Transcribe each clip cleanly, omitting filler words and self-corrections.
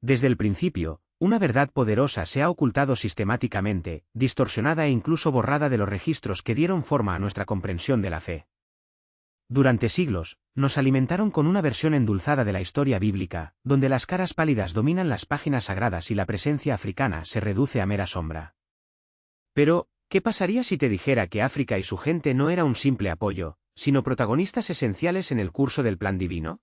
Desde el principio, una verdad poderosa se ha ocultado sistemáticamente, distorsionada e incluso borrada de los registros que dieron forma a nuestra comprensión de la fe. Durante siglos, nos alimentaron con una versión endulzada de la historia bíblica, donde las caras pálidas dominan las páginas sagradas y la presencia africana se reduce a mera sombra. Pero, ¿qué pasaría si te dijera que África y su gente no era un simple apoyo, sino protagonistas esenciales en el curso del plan divino?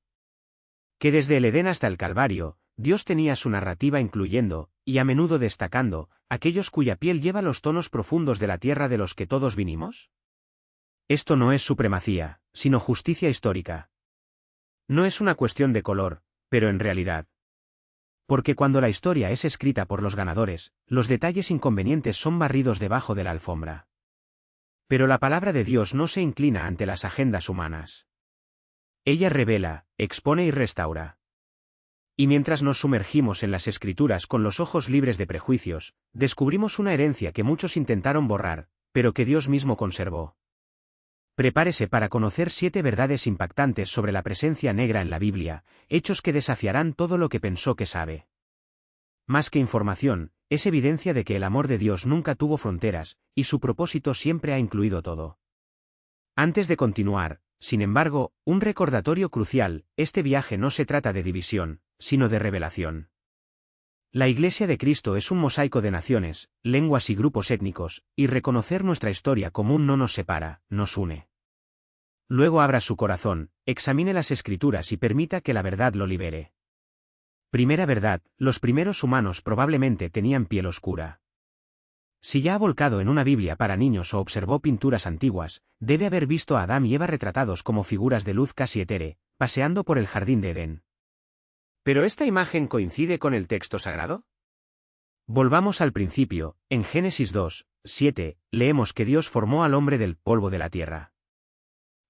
Que desde el Edén hasta el Calvario, Dios tenía su narrativa incluyendo, y a menudo destacando, aquellos cuya piel lleva los tonos profundos de la tierra de los que todos vinimos. Esto no es supremacía, sino justicia histórica. No es una cuestión de color, pero en realidad. Porque cuando la historia es escrita por los ganadores, los detalles inconvenientes son barridos debajo de la alfombra. Pero la palabra de Dios no se inclina ante las agendas humanas. Ella revela, expone y restaura. Y mientras nos sumergimos en las Escrituras con los ojos libres de prejuicios, descubrimos una herencia que muchos intentaron borrar, pero que Dios mismo conservó. Prepárese para conocer 7 verdades impactantes sobre la presencia negra en la Biblia, hechos que desafiarán todo lo que pensó que sabe. Más que información, es evidencia de que el amor de Dios nunca tuvo fronteras, y su propósito siempre ha incluido todo. Antes de continuar, sin embargo, un recordatorio crucial: este viaje no se trata de división, sino de revelación. La Iglesia de Cristo es un mosaico de naciones, lenguas y grupos étnicos, y reconocer nuestra historia común no nos separa, nos une. Luego abra su corazón, examine las Escrituras y permita que la verdad lo libere. Primera verdad: los primeros humanos probablemente tenían piel oscura. Si ya ha volcado en una Biblia para niños o observó pinturas antiguas, debe haber visto a Adán y Eva retratados como figuras de luz casi etérea, paseando por el jardín de Edén. ¿Pero esta imagen coincide con el texto sagrado? Volvamos al principio. En Génesis 2:7, leemos que Dios formó al hombre del polvo de la tierra.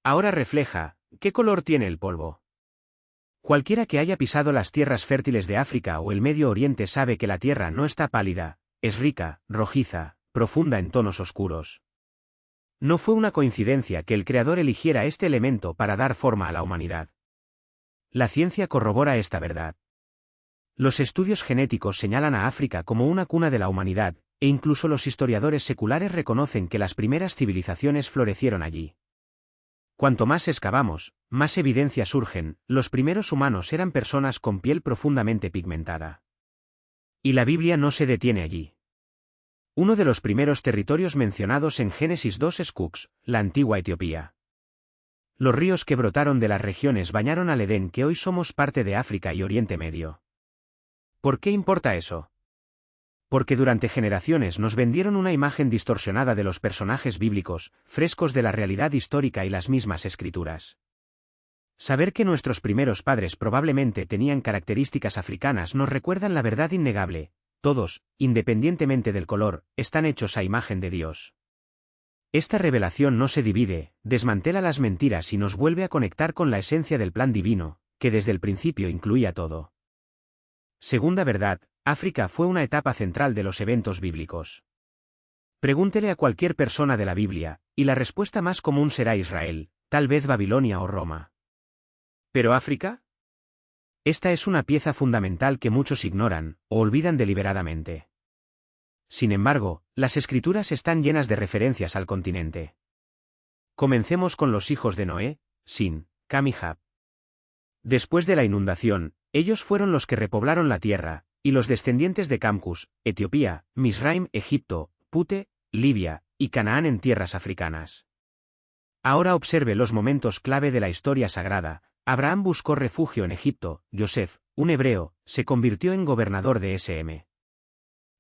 Ahora refleja, ¿qué color tiene el polvo? Cualquiera que haya pisado las tierras fértiles de África o el Medio Oriente sabe que la tierra no está pálida, es rica, rojiza, profunda en tonos oscuros. No fue una coincidencia que el Creador eligiera este elemento para dar forma a la humanidad. La ciencia corrobora esta verdad. Los estudios genéticos señalan a África como una cuna de la humanidad, e incluso los historiadores seculares reconocen que las primeras civilizaciones florecieron allí. Cuanto más excavamos, más evidencias surgen: los primeros humanos eran personas con piel profundamente pigmentada. Y la Biblia no se detiene allí. Uno de los primeros territorios mencionados en Génesis 2 es Cux, la antigua Etiopía. Los ríos que brotaron de las regiones bañaron al Edén que hoy somos parte de África y Oriente Medio. ¿Por qué importa eso? Porque durante generaciones nos vendieron una imagen distorsionada de los personajes bíblicos, frescos de la realidad histórica y las mismas Escrituras. Saber que nuestros primeros padres probablemente tenían características africanas nos recuerdan la verdad innegable: todos, independientemente del color, están hechos a imagen de Dios. Esta revelación no se divide, desmantela las mentiras y nos vuelve a conectar con la esencia del plan divino, que desde el principio incluía todo. Segunda verdad: África fue una etapa central de los eventos bíblicos. Pregúntele a cualquier persona de la Biblia, y la respuesta más común será Israel, tal vez Babilonia o Roma. ¿Pero África? Esta es una pieza fundamental que muchos ignoran, o olvidan deliberadamente. Sin embargo, las Escrituras están llenas de referencias al continente. Comencemos con los hijos de Noé, Sin, Cam y Jaf. Después de la inundación, ellos fueron los que repoblaron la tierra, y los descendientes de Cam: Cus, Etiopía, Misraim, Egipto, Pute, Libia, y Canaán en tierras africanas. Ahora observe los momentos clave de la historia sagrada. Abraham buscó refugio en Egipto. Yosef, un hebreo, se convirtió en gobernador de Sm.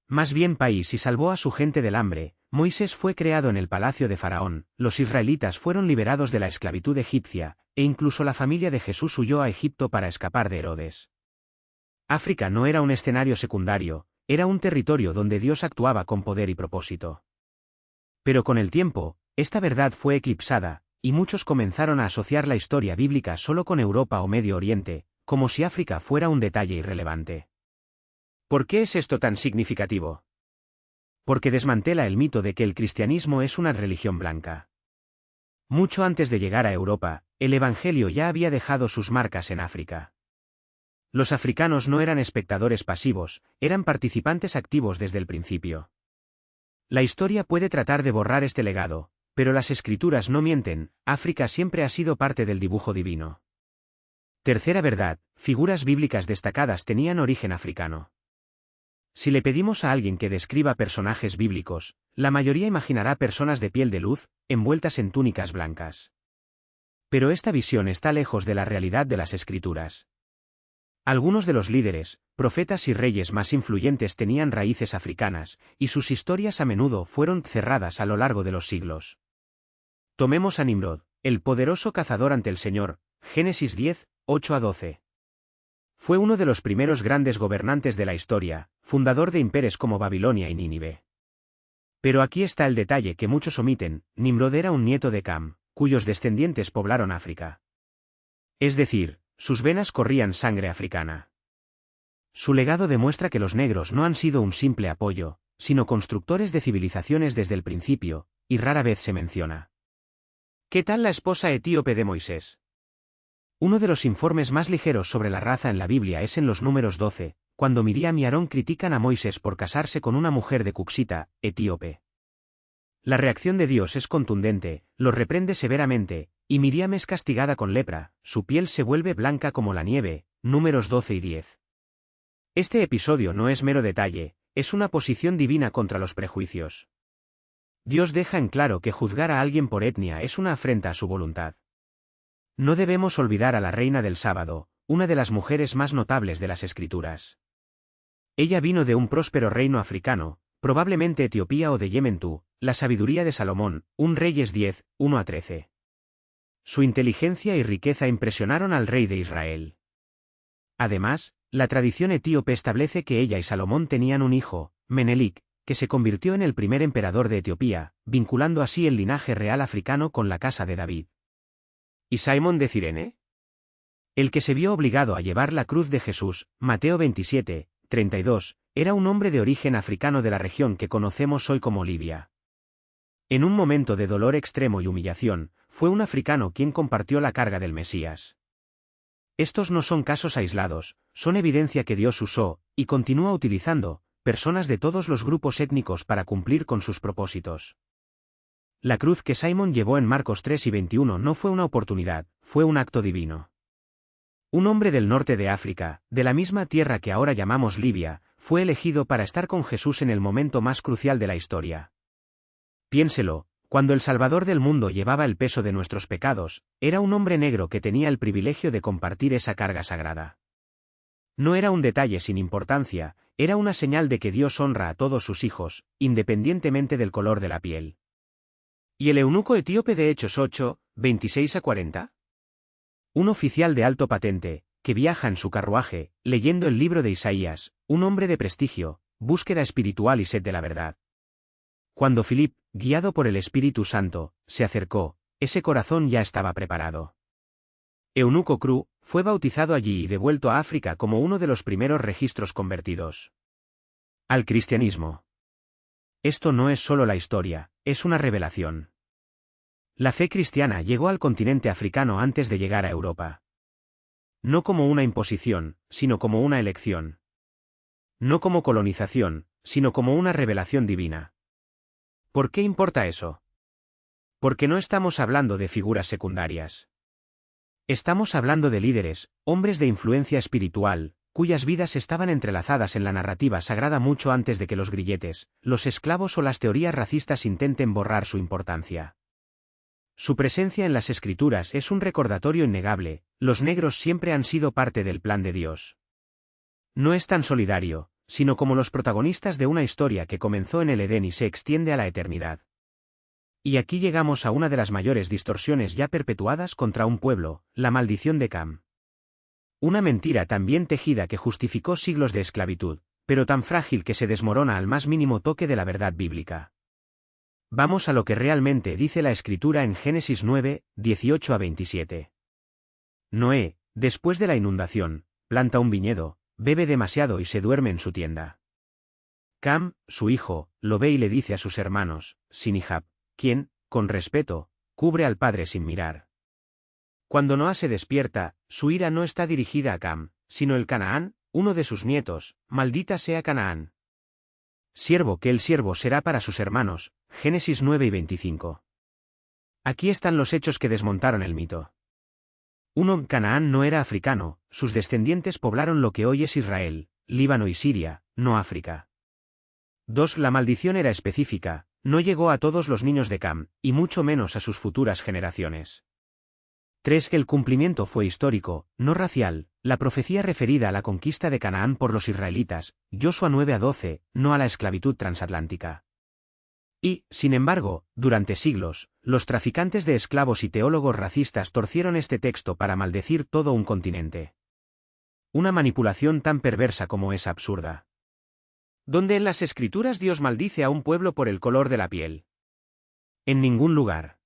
Más bien país y salvó a su gente del hambre. Moisés fue creado en el palacio de Faraón, los israelitas fueron liberados de la esclavitud egipcia, e incluso la familia de Jesús huyó a Egipto para escapar de Herodes. África no era un escenario secundario, era un territorio donde Dios actuaba con poder y propósito. Pero con el tiempo, esta verdad fue eclipsada, y muchos comenzaron a asociar la historia bíblica solo con Europa o Medio Oriente, como si África fuera un detalle irrelevante. ¿Por qué es esto tan significativo? Porque desmantela el mito de que el cristianismo es una religión blanca. Mucho antes de llegar a Europa, el Evangelio ya había dejado sus marcas en África. Los africanos no eran espectadores pasivos, eran participantes activos desde el principio. La historia puede tratar de borrar este legado, pero las escrituras no mienten, África siempre ha sido parte del dibujo divino. Tercera verdad, figuras bíblicas destacadas tenían origen africano. Si le pedimos a alguien que describa personajes bíblicos, la mayoría imaginará personas de piel de luz, envueltas en túnicas blancas. Pero esta visión está lejos de la realidad de las escrituras. Algunos de los líderes, profetas y reyes más influyentes tenían raíces africanas, y sus historias a menudo fueron cerradas a lo largo de los siglos. Tomemos a Nimrod, el poderoso cazador ante el Señor, Génesis 10, 8-12. Fue uno de los primeros grandes gobernantes de la historia, fundador de imperios como Babilonia y Nínive. Pero aquí está el detalle que muchos omiten: Nimrod era un nieto de Cam, cuyos descendientes poblaron África. Es decir, sus venas corrían sangre africana. Su legado demuestra que los negros no han sido un simple apoyo, sino constructores de civilizaciones desde el principio, y rara vez se menciona. ¿Qué tal la esposa etíope de Moisés? Uno de los informes más ligeros sobre la raza en la Biblia es en los Números 12, cuando Miriam y Aarón critican a Moisés por casarse con una mujer de Cuxita, etíope. La reacción de Dios es contundente, los reprende severamente, y Miriam es castigada con lepra, su piel se vuelve blanca como la nieve, Números 12 y 10. Este episodio no es mero detalle, es una posición divina contra los prejuicios. Dios deja en claro que juzgar a alguien por etnia es una afrenta a su voluntad. No debemos olvidar a la reina del sábado, una de las mujeres más notables de las Escrituras. Ella vino de un próspero reino africano, probablemente Etiopía o de Yemen. La sabiduría de Salomón, un Reyes 10, 1-13. Su inteligencia y riqueza impresionaron al rey de Israel. Además, la tradición etíope establece que ella y Salomón tenían un hijo, Menelik, que se convirtió en el primer emperador de Etiopía, vinculando así el linaje real africano con la casa de David. ¿Y Simón de Cirene? El que se vio obligado a llevar la cruz de Jesús, Mateo 27, 32, era un hombre de origen africano de la región que conocemos hoy como Libia. En un momento de dolor extremo y humillación, fue un africano quien compartió la carga del Mesías. Estos no son casos aislados, son evidencia que Dios usó, y continúa utilizando, personas de todos los grupos étnicos para cumplir con sus propósitos. La cruz que Simón llevó en Marcos 3 y 21 no fue una oportunidad, fue un acto divino. Un hombre del norte de África, de la misma tierra que ahora llamamos Libia, fue elegido para estar con Jesús en el momento más crucial de la historia. Piénselo, cuando el Salvador del mundo llevaba el peso de nuestros pecados, era un hombre negro que tenía el privilegio de compartir esa carga sagrada. No era un detalle sin importancia, era una señal de que Dios honra a todos sus hijos, independientemente del color de la piel. ¿Y el eunuco etíope de Hechos 8, 26-40? Un oficial de alto patente, que viaja en su carruaje, leyendo el libro de Isaías, un hombre de prestigio, búsqueda espiritual y sed de la verdad. Cuando Filip, guiado por el Espíritu Santo, se acercó, ese corazón ya estaba preparado. Eunuco Cru fue bautizado allí y devuelto a África como uno de los primeros registros convertidos al cristianismo. Esto no es solo la historia, es una revelación. La fe cristiana llegó al continente africano antes de llegar a Europa. No como una imposición, sino como una elección. No como colonización, sino como una revelación divina. ¿Por qué importa eso? Porque no estamos hablando de figuras secundarias. Estamos hablando de líderes, hombres de influencia espiritual, cuyas vidas estaban entrelazadas en la narrativa sagrada mucho antes de que los grilletes, los esclavos o las teorías racistas intenten borrar su importancia. Su presencia en las Escrituras es un recordatorio innegable: los negros siempre han sido parte del plan de Dios. No es tan solidario, sino como los protagonistas de una historia que comenzó en el Edén y se extiende a la eternidad. Y aquí llegamos a una de las mayores distorsiones ya perpetuadas contra un pueblo, la maldición de Cam. Una mentira tan bien tejida que justificó siglos de esclavitud, pero tan frágil que se desmorona al más mínimo toque de la verdad bíblica. Vamos a lo que realmente dice la Escritura en Génesis 9, 18-27. Noé, después de la inundación, planta un viñedo, bebe demasiado y se duerme en su tienda. Cam, su hijo, lo ve y le dice a sus hermanos, Sinihab, quien, con respeto, cubre al padre sin mirar. Cuando Noé se despierta, su ira no está dirigida a Cam, sino el Canaán, uno de sus nietos, maldita sea Canaán. Siervo que el siervo será para sus hermanos, Génesis 9 y 25. Aquí están los hechos que desmontaron el mito. 1. Canaán no era africano, sus descendientes poblaron lo que hoy es Israel, Líbano y Siria, no África. 2. La maldición era específica, no llegó a todos los niños de Cam, y mucho menos a sus futuras generaciones. 3. El cumplimiento fue histórico, no racial, la profecía referida a la conquista de Canaán por los israelitas, Joshua 9 a 12, no a la esclavitud transatlántica. Y, sin embargo, durante siglos, los traficantes de esclavos y teólogos racistas torcieron este texto para maldecir todo un continente. Una manipulación tan perversa como es absurda. ¿Dónde en las Escrituras Dios maldice a un pueblo por el color de la piel? En ningún lugar.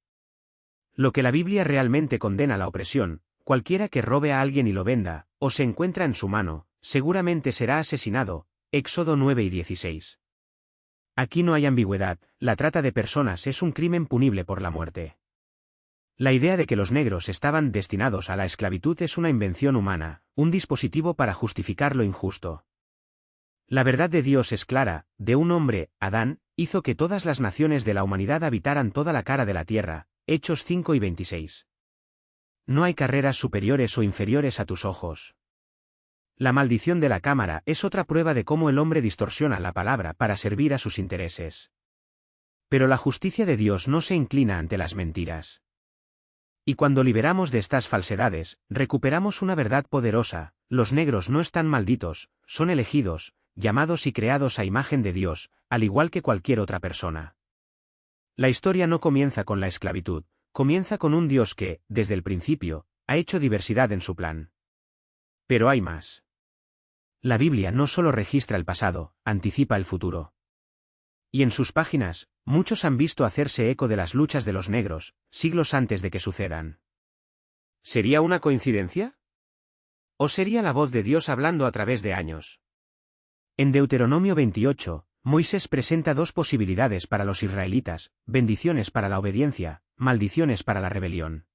Lo que la Biblia realmente condena la opresión, cualquiera que robe a alguien y lo venda, o se encuentra en su mano, seguramente será asesinado, Éxodo 9 y 16. Aquí no hay ambigüedad, la trata de personas es un crimen punible por la muerte. La idea de que los negros estaban destinados a la esclavitud es una invención humana, un dispositivo para justificar lo injusto. La verdad de Dios es clara, de un hombre, Adán, hizo que todas las naciones de la humanidad habitaran toda la cara de la tierra, Hechos 5 y 26. No hay carreras superiores o inferiores a tus ojos. La maldición de la cámara es otra prueba de cómo el hombre distorsiona la palabra para servir a sus intereses. Pero la justicia de Dios no se inclina ante las mentiras. Y cuando liberamos de estas falsedades, recuperamos una verdad poderosa: los negros no están malditos, son elegidos, llamados y creados a imagen de Dios, al igual que cualquier otra persona. La historia no comienza con la esclavitud, comienza con un Dios que, desde el principio, ha hecho diversidad en su plan. Pero hay más. La Biblia no solo registra el pasado, anticipa el futuro. Y en sus páginas, muchos han visto hacerse eco de las luchas de los negros, siglos antes de que sucedan. ¿Sería una coincidencia? ¿O sería la voz de Dios hablando a través de años? En Deuteronomio 28, Moisés presenta dos posibilidades para los israelitas: bendiciones para la obediencia, maldiciones para la rebelión.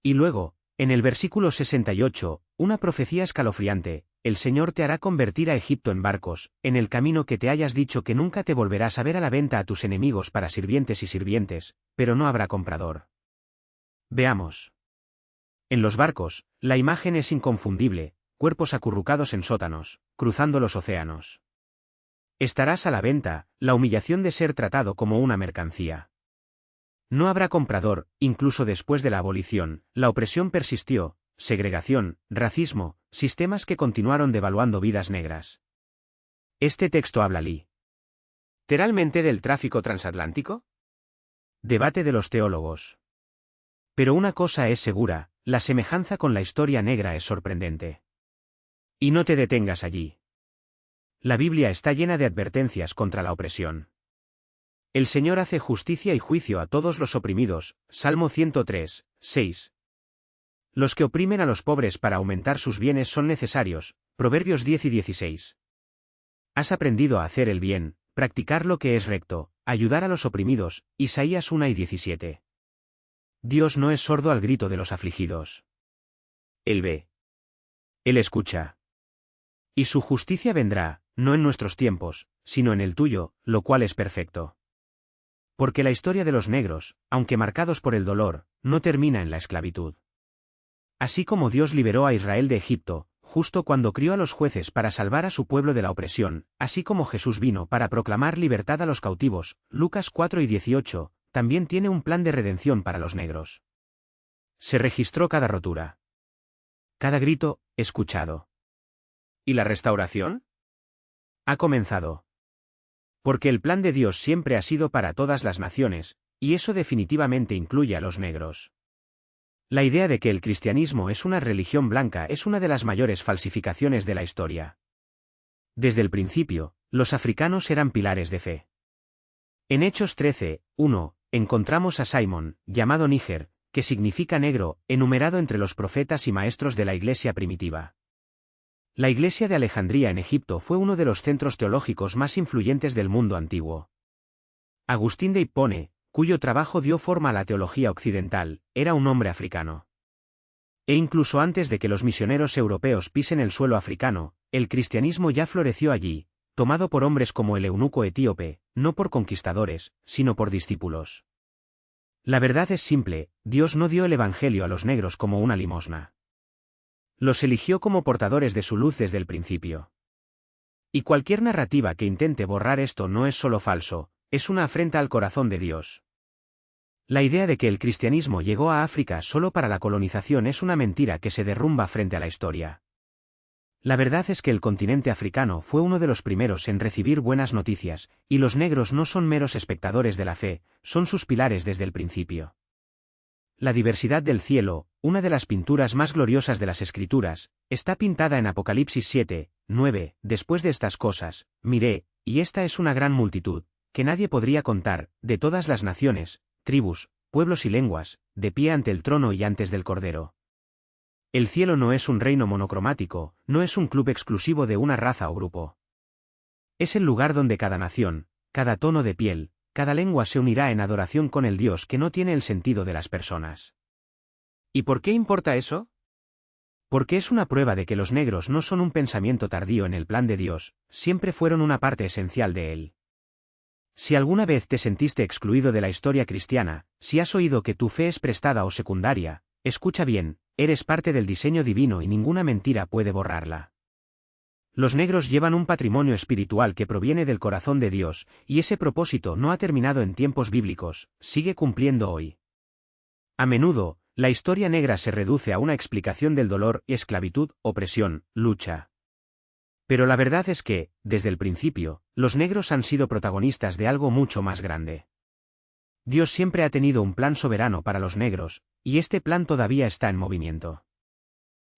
Y luego, en el versículo 68, una profecía escalofriante: el Señor te hará convertir a Egipto en barcos, en el camino que te hayas dicho que nunca te volverás a ver a la venta a tus enemigos para sirvientes y sirvientes, pero no habrá comprador. Veamos. En los barcos, la imagen es inconfundible: cuerpos acurrucados en sótanos, cruzando los océanos. Estarás a la venta, la humillación de ser tratado como una mercancía. No habrá comprador, incluso después de la abolición, la opresión persistió: segregación, racismo, sistemas que continuaron devaluando vidas negras. Este texto habla literalmente del tráfico transatlántico. Debate de los teólogos. Pero una cosa es segura: la semejanza con la historia negra es sorprendente. Y no te detengas allí. La Biblia está llena de advertencias contra la opresión. El Señor hace justicia y juicio a todos los oprimidos, Salmo 103, 6. Los que oprimen a los pobres para aumentar sus bienes son necesarios, Proverbios 10 y 16. Has aprendido a hacer el bien, practicar lo que es recto, ayudar a los oprimidos, Isaías 1 y 17. Dios no es sordo al grito de los afligidos. Él ve. Él escucha. Y su justicia vendrá, no en nuestros tiempos, sino en el tuyo, lo cual es perfecto. Porque la historia de los negros, aunque marcados por el dolor, no termina en la esclavitud. Así como Dios liberó a Israel de Egipto, justo cuando crió a los jueces para salvar a su pueblo de la opresión, así como Jesús vino para proclamar libertad a los cautivos, Lucas 4 y 18, también tiene un plan de redención para los negros. Se registró cada rotura. Cada grito, escuchado. ¿Y la restauración? Ha comenzado. Porque el plan de Dios siempre ha sido para todas las naciones, y eso definitivamente incluye a los negros. La idea de que el cristianismo es una religión blanca es una de las mayores falsificaciones de la historia. Desde el principio, los africanos eran pilares de fe. En Hechos 13, 1, encontramos a Simón, llamado Níger, que significa negro, enumerado entre los profetas y maestros de la iglesia primitiva. La iglesia de Alejandría en Egipto fue uno de los centros teológicos más influyentes del mundo antiguo. Agustín de Hipona, cuyo trabajo dio forma a la teología occidental, era un hombre africano. E incluso antes de que los misioneros europeos pisen el suelo africano, el cristianismo ya floreció allí, tomado por hombres como el eunuco etíope, no por conquistadores, sino por discípulos. La verdad es simple, Dios no dio el Evangelio a los negros como una limosna. Los eligió como portadores de su luz desde el principio. Y cualquier narrativa que intente borrar esto no es solo falso, es una afrenta al corazón de Dios. La idea de que el cristianismo llegó a África solo para la colonización es una mentira que se derrumba frente a la historia. La verdad es que el continente africano fue uno de los primeros en recibir buenas noticias, y los negros no son meros espectadores de la fe, son sus pilares desde el principio. La diversidad del cielo, una de las pinturas más gloriosas de las Escrituras, está pintada en Apocalipsis 7, 9, después de estas cosas, miré, y esta es una gran multitud, que nadie podría contar, de todas las naciones, tribus, pueblos y lenguas, de pie ante el trono y antes del Cordero. El cielo no es un reino monocromático, no es un club exclusivo de una raza o grupo. Es el lugar donde cada nación, cada tono de piel, cada lengua se unirá en adoración con el Dios que no tiene el sentido de las personas. ¿Y por qué importa eso? Porque es una prueba de que los negros no son un pensamiento tardío en el plan de Dios, siempre fueron una parte esencial de él. Si alguna vez te sentiste excluido de la historia cristiana, si has oído que tu fe es prestada o secundaria, escucha bien, eres parte del diseño divino y ninguna mentira puede borrarla. Los negros llevan un patrimonio espiritual que proviene del corazón de Dios, y ese propósito no ha terminado en tiempos bíblicos, sigue cumpliendo hoy. A menudo, la historia negra se reduce a una explicación del dolor, esclavitud, opresión, lucha. Pero la verdad es que, desde el principio, los negros han sido protagonistas de algo mucho más grande. Dios siempre ha tenido un plan soberano para los negros, y este plan todavía está en movimiento.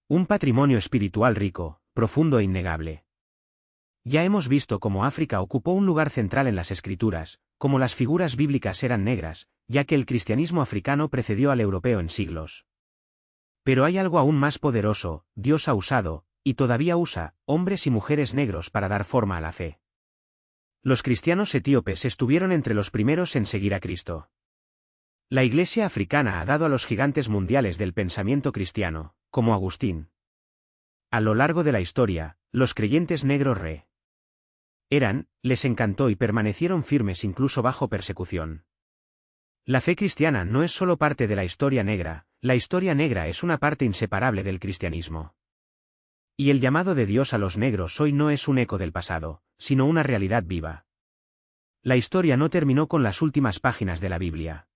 Un patrimonio espiritual rico, profundo e innegable. Ya hemos visto cómo África ocupó un lugar central en las Escrituras, cómo las figuras bíblicas eran negras, ya que el cristianismo africano precedió al europeo en siglos. Pero hay algo aún más poderoso, Dios ha usado, y todavía usa, hombres y mujeres negros para dar forma a la fe. Los cristianos etíopes estuvieron entre los primeros en seguir a Cristo. La Iglesia africana ha dado a los gigantes mundiales del pensamiento cristiano, como Agustín. A lo largo de la historia, los creyentes negros les encantó y permanecieron firmes incluso bajo persecución. La fe cristiana no es solo parte de la historia negra es una parte inseparable del cristianismo. Y el llamado de Dios a los negros hoy no es un eco del pasado, sino una realidad viva. La historia no terminó con las últimas páginas de la Biblia.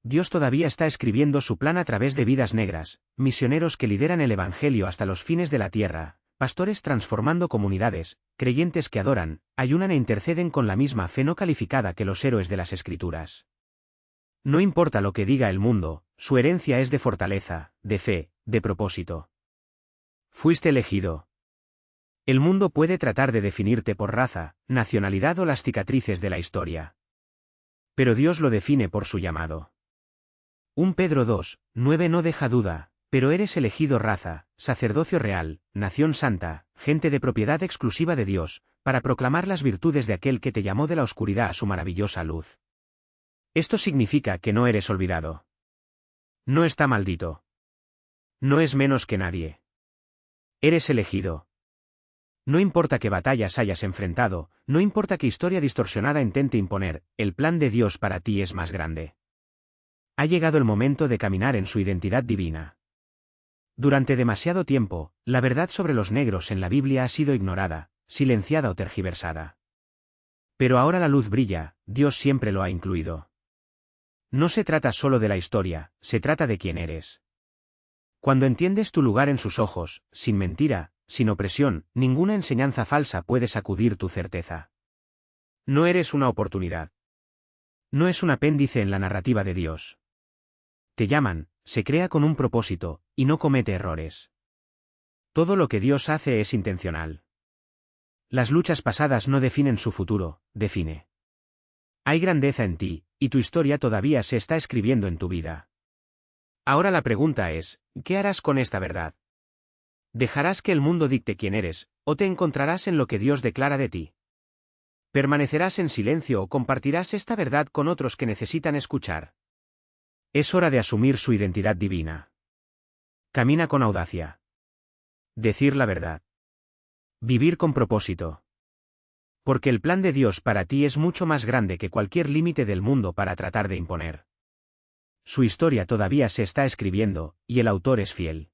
Dios todavía está escribiendo su plan a través de vidas negras, misioneros que lideran el Evangelio hasta los fines de la tierra, pastores transformando comunidades, creyentes que adoran, ayunan e interceden con la misma fe no calificada que los héroes de las Escrituras. No importa lo que diga el mundo, su herencia es de fortaleza, de fe, de propósito. Fuiste elegido. El mundo puede tratar de definirte por raza, nacionalidad o las cicatrices de la historia. Pero Dios lo define por su llamado. 1 Pedro 2, 9 no deja duda, pero eres elegido raza, sacerdocio real, nación santa, gente de propiedad exclusiva de Dios, para proclamar las virtudes de aquel que te llamó de la oscuridad a su maravillosa luz. Esto significa que no eres olvidado. No está maldito. No es menos que nadie. Eres elegido. No importa qué batallas hayas enfrentado, no importa qué historia distorsionada intente imponer, el plan de Dios para ti es más grande. Ha llegado el momento de caminar en su identidad divina. Durante demasiado tiempo, la verdad sobre los negros en la Biblia ha sido ignorada, silenciada o tergiversada. Pero ahora la luz brilla, Dios siempre lo ha incluido. No se trata solo de la historia, se trata de quién eres. Cuando entiendes tu lugar en sus ojos, sin mentira, sin opresión, ninguna enseñanza falsa puede sacudir tu certeza. No eres una oportunidad. No es un apéndice en la narrativa de Dios. Te llaman, se crea con un propósito, y no comete errores. Todo lo que Dios hace es intencional. Las luchas pasadas no definen su futuro, define. Hay grandeza en ti, y tu historia todavía se está escribiendo en tu vida. Ahora la pregunta es, ¿qué harás con esta verdad? ¿Dejarás que el mundo dicte quién eres, o te encontrarás en lo que Dios declara de ti? ¿Permanecerás en silencio o compartirás esta verdad con otros que necesitan escuchar? Es hora de asumir su identidad divina. Camina con audacia. Decir la verdad. Vivir con propósito. Porque el plan de Dios para ti es mucho más grande que cualquier límite del mundo para tratar de imponer. Su historia todavía se está escribiendo, y el autor es fiel.